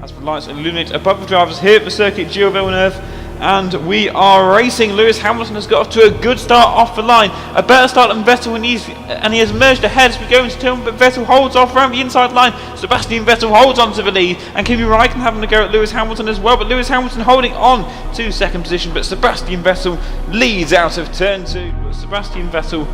as the lights illuminate above the drivers here at the circuit Gilles Villeneuve, and we are racing. Lewis Hamilton has got off to a good start off the line, a better start than Vettel, and he has merged ahead as we go into turn, but Vettel holds off around the inside line. Sebastian Vettel holds on to the lead, and Kimi Räikkönen having to go at Lewis Hamilton as well, but Lewis Hamilton holding on to second position, but Sebastian Vettel leads out of turn 2. Sebastian Vettel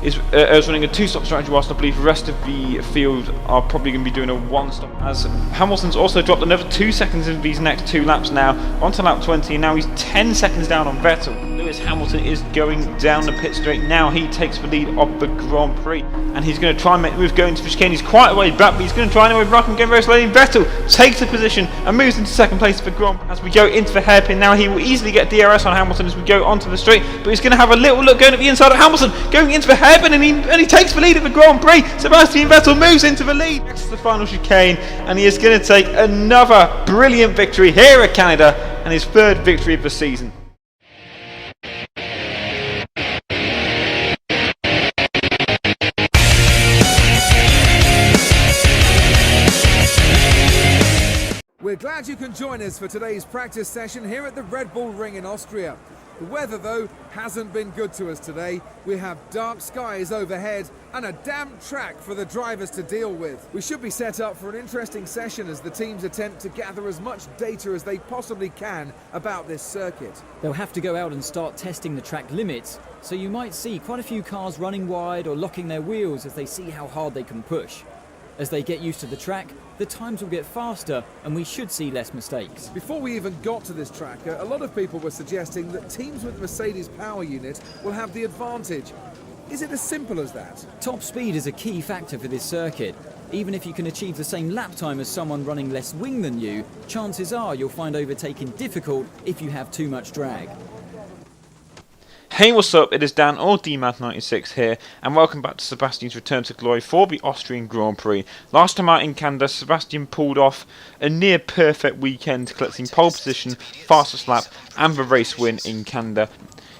is running a 2-stop strategy, whilst I believe the rest of the field are probably going to be doing a 1-stop, as Hamilton's also dropped another 2 seconds in these next 2 laps now, onto lap 20, and now he's 10 seconds down on Vettel. Lewis Hamilton is going down the pit straight now. He takes the lead of the Grand Prix, and he's going to try and make the move going to the chicane. He's quite a way back, but he's going to try anyway. Räikkönen going very slowly. Vettel takes the position and moves into second place for Grand Prix. As we go into the hairpin now, he will easily get DRS on Hamilton as we go onto the straight, but he's going to have a little look going at the inside of Hamilton, going into the hairpin, and he takes the lead of the Grand Prix. Sebastian Vettel moves into the lead next to the final chicane, and he is going to take another brilliant victory here at Canada, and his 3rd victory of the season. We're glad you can join us for today's practice session here at the Red Bull Ring in Austria. The weather, though, hasn't been good to us today. We have dark skies overhead and a damp track for the drivers to deal with. We should be set up for an interesting session as the teams attempt to gather as much data as they possibly can about this circuit. They'll have to go out and start testing the track limits, so you might see quite a few cars running wide or locking their wheels as they see how hard they can push. As they get used to the track, the times will get faster and we should see less mistakes. Before we even got to this track, a lot of people were suggesting that teams with the Mercedes power unit will have the advantage. Is it as simple as that? Top speed is a key factor for this circuit. Even if you can achieve the same lap time as someone running less wing than you, chances are you'll find overtaking difficult if you have too much drag. Hey, what's up? It is Dan or DMAD96 here, and welcome back to Sebastian's return to glory for the Austrian Grand Prix. Last time out in Canada, Sebastian pulled off a near perfect weekend, collecting pole position, fastest lap, and the race win in Canada.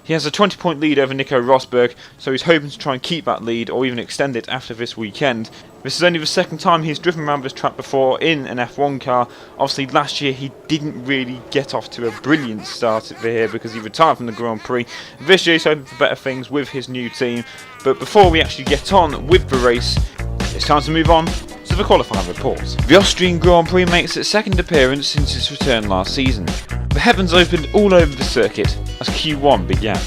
He has a 20-point lead over Nico Rosberg, so he's hoping to try and keep that lead or even extend it after this weekend. This is only the 2nd time he's driven around this track before in an F1 car. Obviously last year he didn't really get off to a brilliant start here because he retired from the Grand Prix. This year he's hoping for better things with his new team. But before we actually get on with the race, it's time to move on to the qualifying reports. The Austrian Grand Prix makes its 2nd appearance since its return last season. The heavens opened all over the circuit as Q1 began.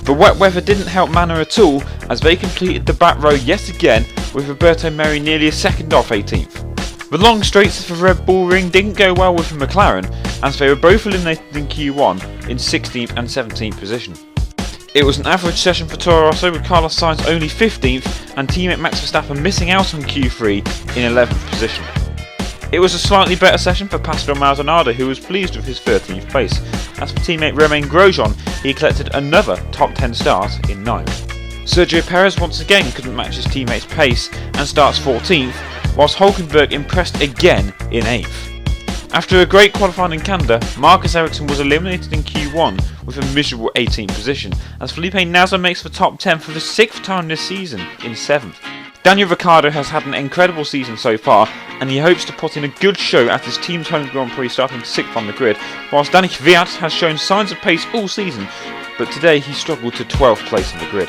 The wet weather didn't help Manor at all as they completed the back row yet again, with Roberto Merhi nearly a second off 18th. The long straights of the Red Bull Ring didn't go well with the McLaren as they were both eliminated in Q1 in 16th and 17th position. It was an average session for Toro Rosso, with Carlos Sainz only 15th and teammate Max Verstappen missing out on Q3 in 11th position. It was a slightly better session for Pastor Maldonado, who was pleased with his 13th place. As for teammate Romain Grosjean, he collected another top 10 start in 9th. Sergio Perez once again couldn't match his teammate's pace and starts 14th, whilst Hülkenberg impressed again in 8th. After a great qualifying in Canada, Marcus Ericsson was eliminated in Q1 with a miserable 18th position, as Felipe Nasr makes the top 10 for the 6th time this season in 7th. Daniel Ricciardo has had an incredible season so far, and he hopes to put in a good show at his team's home Grand Prix, starting 6th on the grid, whilst Danny Kvyat has shown signs of pace all season, but today he struggled to 12th place on the grid.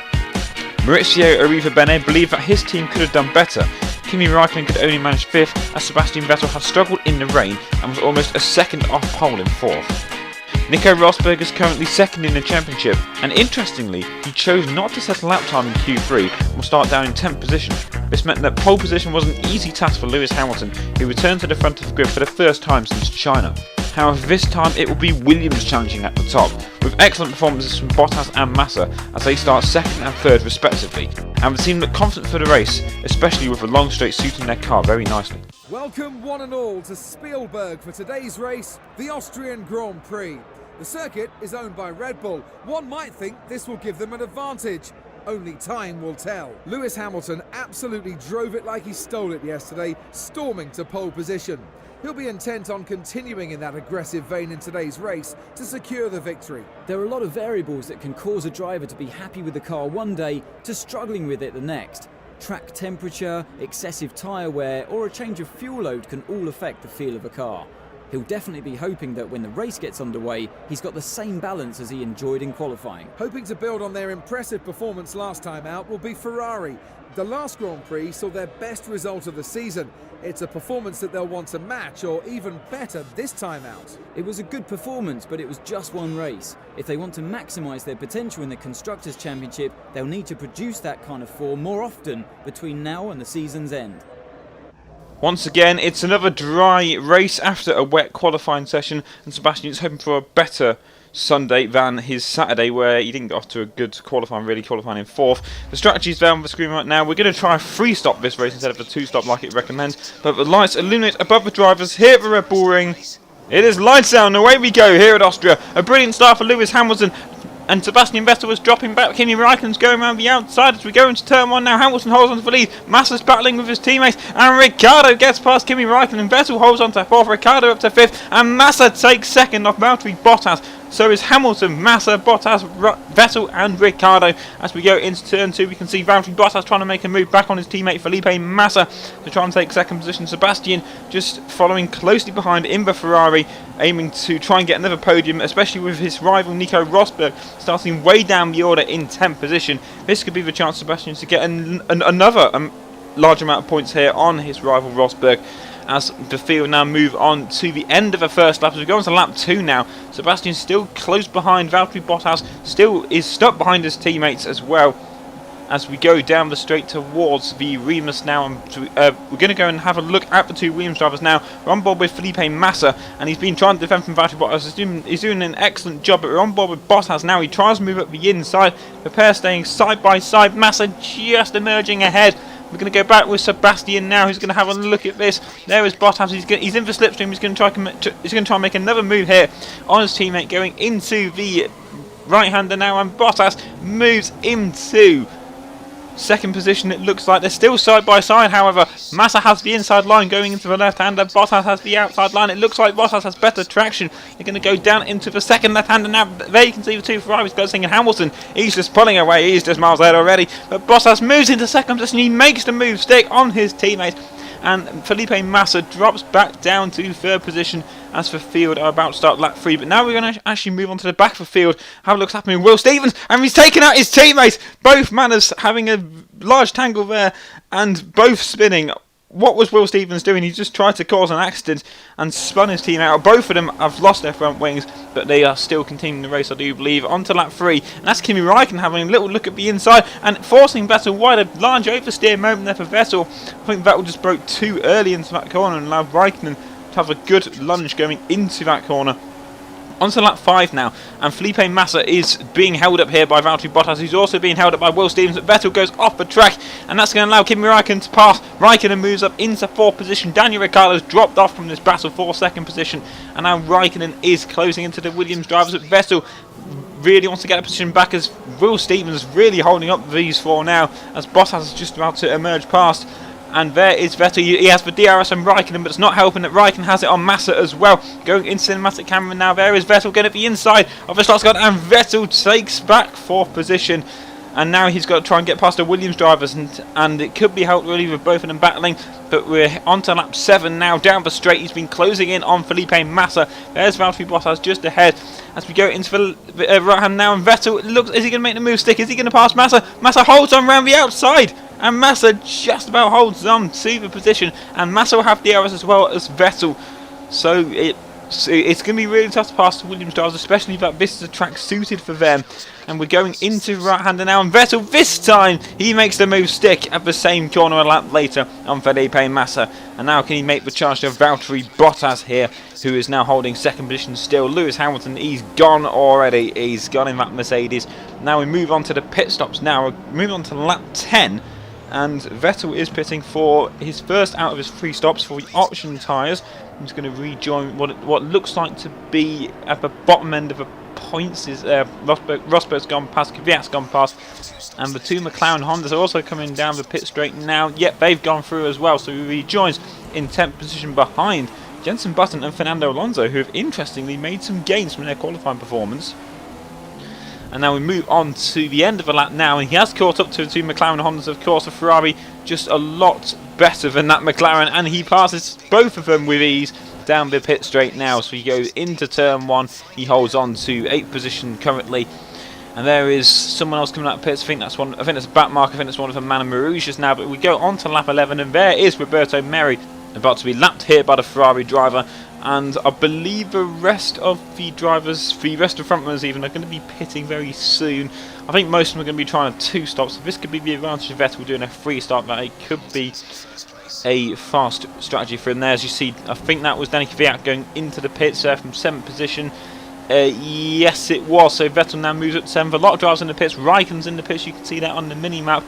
Maurizio Arrivabene believed that his team could have done better. Kimi Räikkönen could only manage 5th, as Sebastian Vettel has struggled in the rain and was almost a second off pole in 4th. Nico Rosberg is currently 2nd in the championship, and interestingly, he chose not to set a lap time in Q3 and will start down in 10th position. This meant that pole position was an easy task for Lewis Hamilton, who returned to the front of the grid for the first time since China. However, this time it will be Williams challenging at the top, with excellent performances from Bottas and Massa as they start 2nd and 3rd respectively, and the team look confident for the race, especially with the long straight suiting their car very nicely. Welcome one and all to Spielberg for today's race, the Austrian Grand Prix. The circuit is owned by Red Bull. One might think this will give them an advantage. Only time will tell. Lewis Hamilton absolutely drove it like he stole it yesterday, storming to pole position. He'll be intent on continuing in that aggressive vein in today's race to secure the victory. There are a lot of variables that can cause a driver to be happy with the car one day to struggling with it the next. Track temperature, excessive tyre wear, or a change of fuel load can all affect the feel of a car. He'll definitely be hoping that when the race gets underway, he's got the same balance as he enjoyed in qualifying. Hoping to build on their impressive performance last time out will be Ferrari. The last Grand Prix saw their best result of the season. It's a performance that they'll want to match, or even better this time out. It was a good performance, but it was just one race. If they want to maximise their potential in the Constructors' Championship, they'll need to produce that kind of form more often between now and the season's end. Once again, it's another dry race after a wet qualifying session, and Sebastian is hoping for a better Sunday than his Saturday, where he didn't get off to a good qualifying, really qualifying in 4th. The strategy's there on the screen right now. We're going to try a 3-stop this race instead of a 2-stop like it recommends, but the lights illuminate above the drivers here at the Red Bull Ring. It is lights out and away we go here at Austria. A brilliant start for Lewis Hamilton. And Sebastian Vettel was dropping back. Kimi Raikkonen's going around the outside as we go into turn 1 now. Hamilton holds on to the lead. Massa's battling with his teammates. And Ricciardo gets past Kimi Raikkonen. Vettel holds on to 4th. Ricciardo up to 5th. And Massa takes 2nd off Valtteri Bottas. So is Hamilton, Massa, Bottas, Vettel and Ricciardo. As we go into turn 2, we can see Valtteri Bottas trying to make a move back on his teammate Felipe Massa to try and take 2nd position. Sebastian just following closely behind in the Ferrari, aiming to try and get another podium, especially with his rival Nico Rosberg starting way down the order in 10th position. This could be the chance for Sebastian to get another large amount of points here on his rival Rosberg. As the field now move on to the end of the first lap, as we go on to lap 2 now. Sebastian still close behind Valtteri Bottas, still is stuck behind his teammates as well. As we go down the straight towards the Remus now, and we're going to go and have a look at the 2 Williams drivers now. We're on board with Felipe Massa, and he's been trying to defend from Valtteri Bottas. He's doing an excellent job, but we're on board with Bottas now. He tries to move up the inside, the pair staying side by side. Massa just emerging ahead. We're going to go back with Sebastian now, who's going to have a look at this. There is Bottas. He's in for slipstream. He's going to try and make another move here on his teammate, going into the right-hander now, and Bottas moves into 2nd position. It looks like they're still side by side. However, Massa has the inside line going into the left-hander. Bottas has the outside line. It looks like Bottas has better traction. They're going to go down into the 2nd left-hander now. There you can see the 2 Ferraris going, and Hamilton, he's just pulling away. He's just miles ahead already. But Bottas moves into 2nd position. He makes the move stick on his teammate. And Felipe Massa drops back down to 3rd position as the field are about to start lap 3. But now we're going to actually move on to the back of the field, have a look what's happening with Will Stevens, and he's taken out his teammates. Both manners having a large tangle there and both spinning. What was Will Stevens doing? He just tried to cause an accident and spun his team out. Both of them have lost their front wings, but they are still continuing the race, I do believe. On to lap 3, and that's Kimi Raikkonen having a little look at the inside and forcing Vettel wide. A large oversteer moment there for Vettel. I think Vettel just broke too early into that corner and allowed Raikkonen to have a good lunge going into that corner. On to lap 5 now, and Felipe Massa is being held up here by Valtteri Bottas, who's also being held up by Will Stevens. But Vettel goes off the track, and that's going to allow Kimi Raikkonen to pass. Raikkonen moves up into 4th position. Daniel Ricciardo's dropped off from this battle for 2nd position, and now Raikkonen is closing into the Williams drivers. But Vettel really wants to get a position back, as Will Stevens is really holding up these 4 now, as Bottas is just about to emerge past. And there is Vettel. He has the DRS on Raikkonen, but it's not helping that Raikkonen has it on Massa as well. Going into cinematic camera now, there is Vettel going to the inside of the slot guard, and Vettel takes back 4th position. And now he's got to try and get past the Williams drivers, and it could be helped really with both of them battling. But we're on to lap 7 now, down the straight. He's been closing in on Felipe Massa. There's Valtteri Bottas just ahead as we go into the right hand now, and Vettel looks, is he going to make the move stick? Is he going to pass Massa? Massa holds on around the outside, and Massa just about holds on to the position, and Massa will have DRS as well as Vettel. So it's going to be really tough to pass the Williams drivers, especially that this is a track suited for them. And we're going into right-hander now, and Vettel this time, he makes the move stick at the same corner a lap later on Felipe Massa. And now can he make the charge to Valtteri Bottas here, who is now holding 2nd position still. Lewis Hamilton, he's gone already. He's gone in that Mercedes. Now we move on to the pit stops now. We're moving on to lap 10. And Vettel is pitting for his first out of his 3 stops for the option tyres. He's going to rejoin what looks like to be at the bottom end of the points. Is Rosberg's gone past, Kvyat's gone past, and the 2 McLaren Hondas are also coming down the pit straight now. Yep, they've gone through as well, so he rejoins in 10th position behind Jenson Button and Fernando Alonso, who have interestingly made some gains from their qualifying performance. And now we move on to the end of the lap now, and he has caught up to the two McLaren Hondas. Of course, the Ferrari just a lot better than that McLaren, and he passes both of them with ease down the pit straight now. So he goes into turn 1, he holds on to 8th position currently. And there is someone else coming out of pits. I think that's a back mark. I think that's one of the Man Marouges now. But we go on to lap 11, and there is Roberto Merri about to be lapped here by the Ferrari driver. And I believe the rest of the drivers, the rest of the front runners even, are going to be pitting very soon. I think most of them are going to be trying a 2-stop. So this could be the advantage of Vettel doing a 3-stop. That it could be a fast strategy for him there. As you see, I think that was Danny Kvyat going into the pits there from 7th position. Yes, it was. So Vettel now moves up to 7th. A lot of drivers in the pits. Raikkonen's in the pits. You can see that on the mini-map.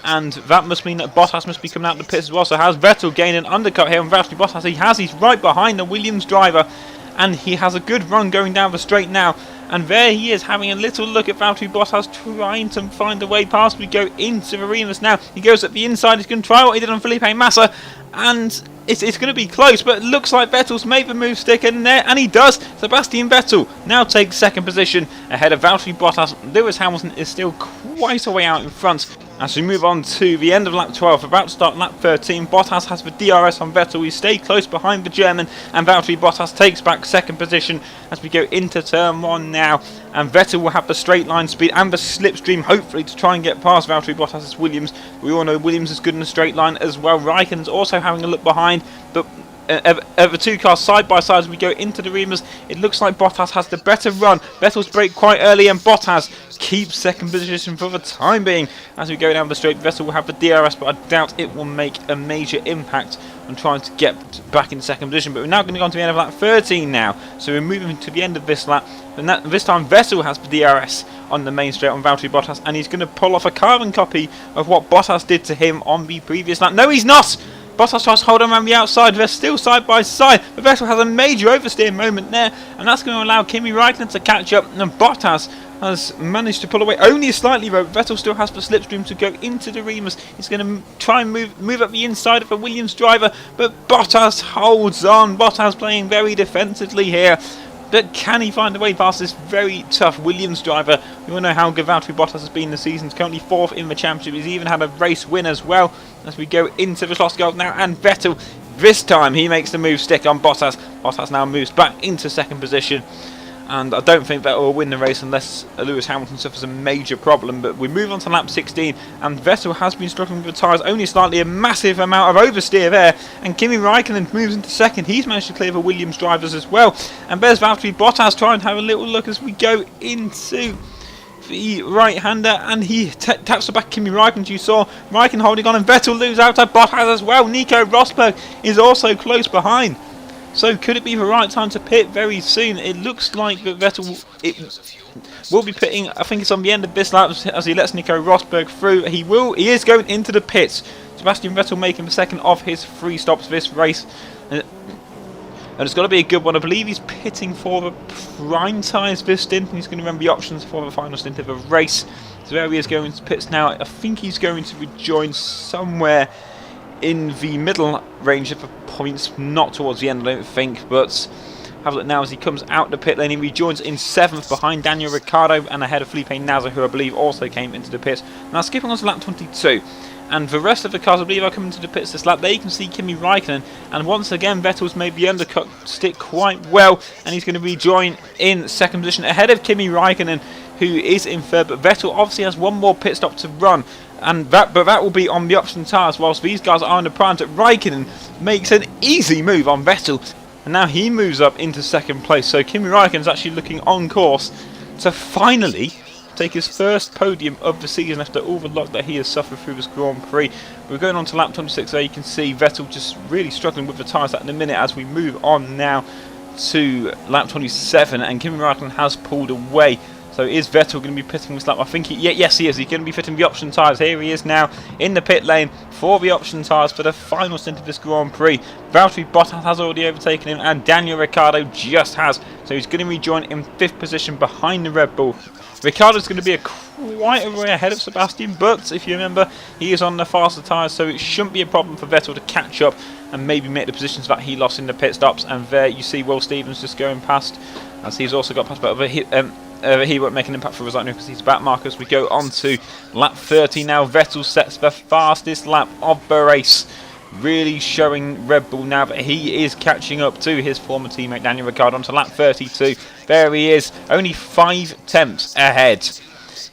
And that must mean that Bottas must be coming out of the pits as well. So has Vettel gained an undercut here on Valtteri Bottas? He has. He's right behind the Williams driver. And he has a good run going down the straight now. And there he is, having a little look at Valtteri Bottas, trying to find a way past. We go into the Remus now. He goes at the inside. He's going to try what he did on Felipe Massa. And it's going to be close, but it looks like Vettel's made the move stick in there, and he does. Sebastian Vettel now takes 2nd position ahead of Valtteri Bottas. Lewis Hamilton is still quite a way out in front. As we move on to the end of lap 12, about to start lap 13, Bottas has the DRS on Vettel. We stay close behind the German, and Valtteri Bottas takes back 2nd position as we go into turn 1 now. And Vettel will have the straight line speed and the slipstream, hopefully, to try and get past Valtteri Bottas' Williams. We all know Williams is good in the straight line as well. Raikkonen's also having a look behind, but the two cars side by side as we go into the Remus, it looks like Bottas has the better run. Vettel's brake quite early, and Bottas keeps 2nd position for the time being. As we go down the straight, Vettel will have the DRS, but I doubt it will make a major impact on trying to get back in 2nd position. But we're now going to go on to the end of lap 13 now, so we're moving to the end of this lap, and this time Vettel has the DRS on the main straight on Valtteri Bottas, and he's going to pull off a carbon copy of what Bottas did to him on the previous lap. No, he's not! Bottas tries to hold him around the outside. They're still side by side. But Vettel has a major oversteer moment there, and that's going to allow Kimi Raikkonen to catch up. And Bottas has managed to pull away only slightly, though. Vettel still has the slipstream to go into the Remus. He's going to try and move up the inside of the Williams driver, but Bottas holds on. Bottas playing very defensively here. But can he find a way past this very tough Williams driver? We all know how good Valtteri Bottas has been this season. He's currently 4th in the championship. He's even had a race win as well. As we go into the Schlossgeld now, and Vettel, this time he makes the move stick on Bottas. Bottas now moves back into 2nd position. And I don't think Vettel will win the race unless Lewis Hamilton suffers a major problem. But we move on to lap 16, and Vettel has been struggling with the tyres only slightly. A massive amount of oversteer there, and Kimi Raikkonen moves into 2nd. He's managed to clear the Williams drivers as well. And there's Valtteri Bottas trying to have a little look as we go into the right-hander, and he taps the back Kimi Raikkonen. You saw Raikkonen holding on, and Vettel loses out to Bottas as well. Nico Rosberg is also close behind. So could it be the right time to pit very soon? It looks like that Vettel will be pitting. I think it's on the end of this lap as he lets Nico Rosberg through. He is going into the pits. Sebastian Vettel making the 2nd of his 3 stops this race. And it's got to be a good one. I believe he's pitting for the prime tyres this stint, and he's going to run the options for the final stint of the race. So there he is going to pits now. I think he's going to rejoin somewhere in the middle range of the points, not towards the end I don't think, but have a look now as he comes out the pit lane. He rejoins in 7th behind Daniel Ricciardo and ahead of Felipe Nasr, who I believe also came into the pits. Now skipping on to lap 22, and the rest of the cars I believe are coming to the pits this lap. There you can see Kimi Raikkonen, and once again Vettel's made the undercut stick quite well, and he's going to rejoin in 2nd position ahead of Kimi Raikkonen, who is in 3rd, but Vettel obviously has one more pit stop to run, and that will be on the option tyres whilst these guys are in the prime. Raikkonen makes an easy move on Vettel, and now he moves up into 2nd place. So Kimi Raikkonen's actually looking on course to finally take his first podium of the season after all the luck that he has suffered through this Grand Prix. We're going on to lap 26 there. You can see Vettel just really struggling with the tyres in a minute as we move on now to lap 27, and Kimi Raikkonen has pulled away. So is Vettel going to be pitting this lap? I think yes he is. He's going to be fitting the option tyres. Here he is now in the pit lane for the option tyres for the final stint of this Grand Prix. Valtteri Bottas has already overtaken him, and Daniel Ricciardo just has. So he's going to rejoin in 5th position behind the Red Bull. Ricciardo's going to be quite a way ahead of Sebastian, but if you remember, he is on the faster tyres, so it shouldn't be a problem for Vettel to catch up and maybe make the positions that he lost in the pit stops. And there you see Will Stevens just going past, as he's also got past. But he won't make an impact for us right now because he's back, Marcus. We go on to lap 30 now. Vettel sets the fastest lap of the race. Really showing Red Bull now that he is catching up to his former teammate Daniel Ricciardo onto lap 32. There he is, only 5 tenths ahead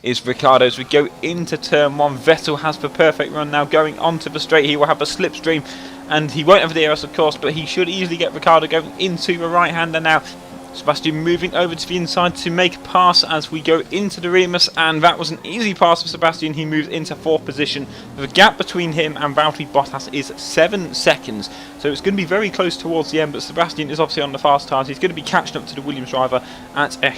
is Ricciardo as we go into turn 1. Vettel has the perfect run now going onto the straight. He will have a slipstream and he won't have the DRS of course, but he should easily get Ricciardo going into the right hander now. Sebastian moving over to the inside to make a pass as we go into the Remus, and that was an easy pass for Sebastian. He moves into 4th position. The gap between him and Valtteri Bottas is 7 seconds, so it's going to be very close towards the end, but Sebastian is obviously on the fast tires. He's going to be catching up to the Williams driver at a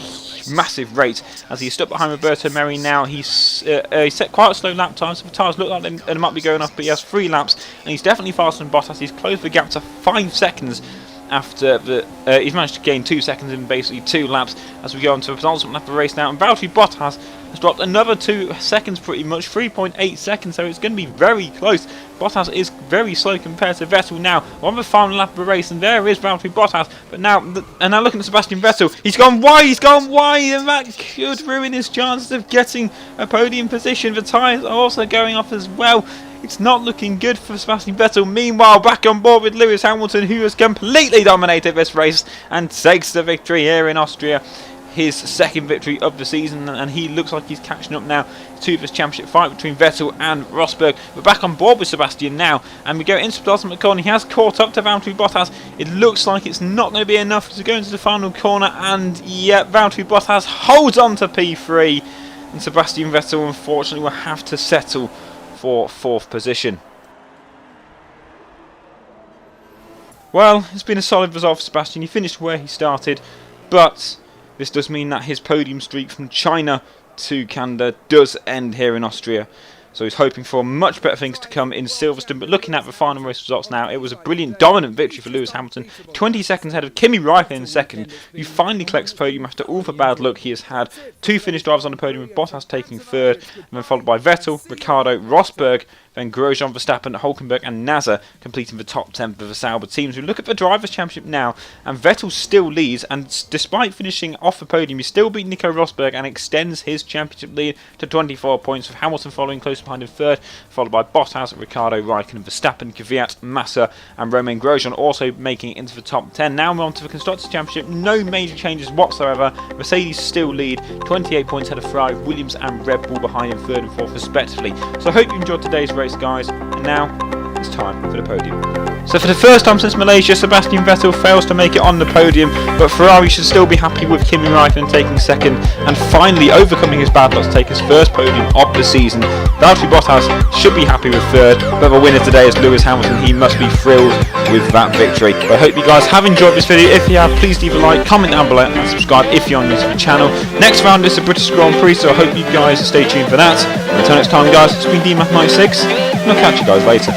massive rate as he's stuck behind Roberto Merri now. He's set quite a slow lap time, so the tyres look like they might be going off, but he has 3 laps and he's definitely faster than Bottas. He's closed the gap to 5 seconds after he's managed to gain 2 seconds in basically 2 laps as we go on to the penultimate lap of the race now, and Valtteri Bottas has dropped another 2 seconds pretty much, 3.8 seconds, so it's going to be very close. Bottas is very slow compared to Vettel now. We're on the final lap of the race and there is Valtteri Bottas, but now looking at Sebastian Vettel, he's gone wide, and that could ruin his chances of getting a podium position. The tyres are also going off as well. It's not looking good for Sebastian Vettel. Meanwhile, back on board with Lewis Hamilton, who has completely dominated this race and takes the victory here in Austria. His 2nd victory of the season, and he looks like he's catching up now to this championship fight between Vettel and Rosberg. We're back on board with Sebastian now, and we go into the ultimate corner. He has caught up to Valtteri Bottas. It looks like it's not going to be enough to go into the final corner, and yet Valtteri Bottas holds on to P3, and Sebastian Vettel unfortunately will have to settle for 4th position. Well, it's been a solid result for Sebastian. He finished where he started, but this does mean that his podium streak from China to Canada does end here in Austria. So he's hoping for much better things to come in Silverstone. But looking at the final race results now, it was a brilliant, dominant victory for Lewis Hamilton. 20 seconds ahead of Kimi Räikkönen in 2nd, who finally collects the podium after all the bad luck he has had. 2 finished drivers on the podium, with Bottas taking 3rd, and then followed by Vettel, Ricciardo, Rosberg, then Grosjean, Verstappen, Hülkenberg and Nasser completing the top 10 for the Sauber teams. We look at the Drivers' Championship now, and Vettel still leads, and despite finishing off the podium, he still beat Nico Rosberg and extends his championship lead to 24 points, with Hamilton following close behind in 3rd, followed by Bottas, Ricciardo, Räikkönen, Verstappen, Kvyat, Massa and Romain Grosjean also making it into the top 10. Now we're on to the Constructors' Championship. No major changes whatsoever. Mercedes still lead, 28 points ahead of Ferrari, Williams and Red Bull behind in 3rd and 4th respectively. So I hope you enjoyed today's race, guys, and now it's time for the podium. So for the first time since Malaysia, Sebastian Vettel fails to make it on the podium, but Ferrari should still be happy with Kimi Räikkönen taking 2nd and finally overcoming his bad luck to take his first podium of the season. Valtteri Bottas should be happy with 3rd, but the winner today is Lewis Hamilton. He must be thrilled with that victory. But I hope you guys have enjoyed this video. If you have, please leave a like, comment down below and subscribe if you're new to the channel. Next round is the British Grand Prix, so I hope you guys stay tuned for that. Until next time guys, it's been DMath96 and I'll catch you guys later.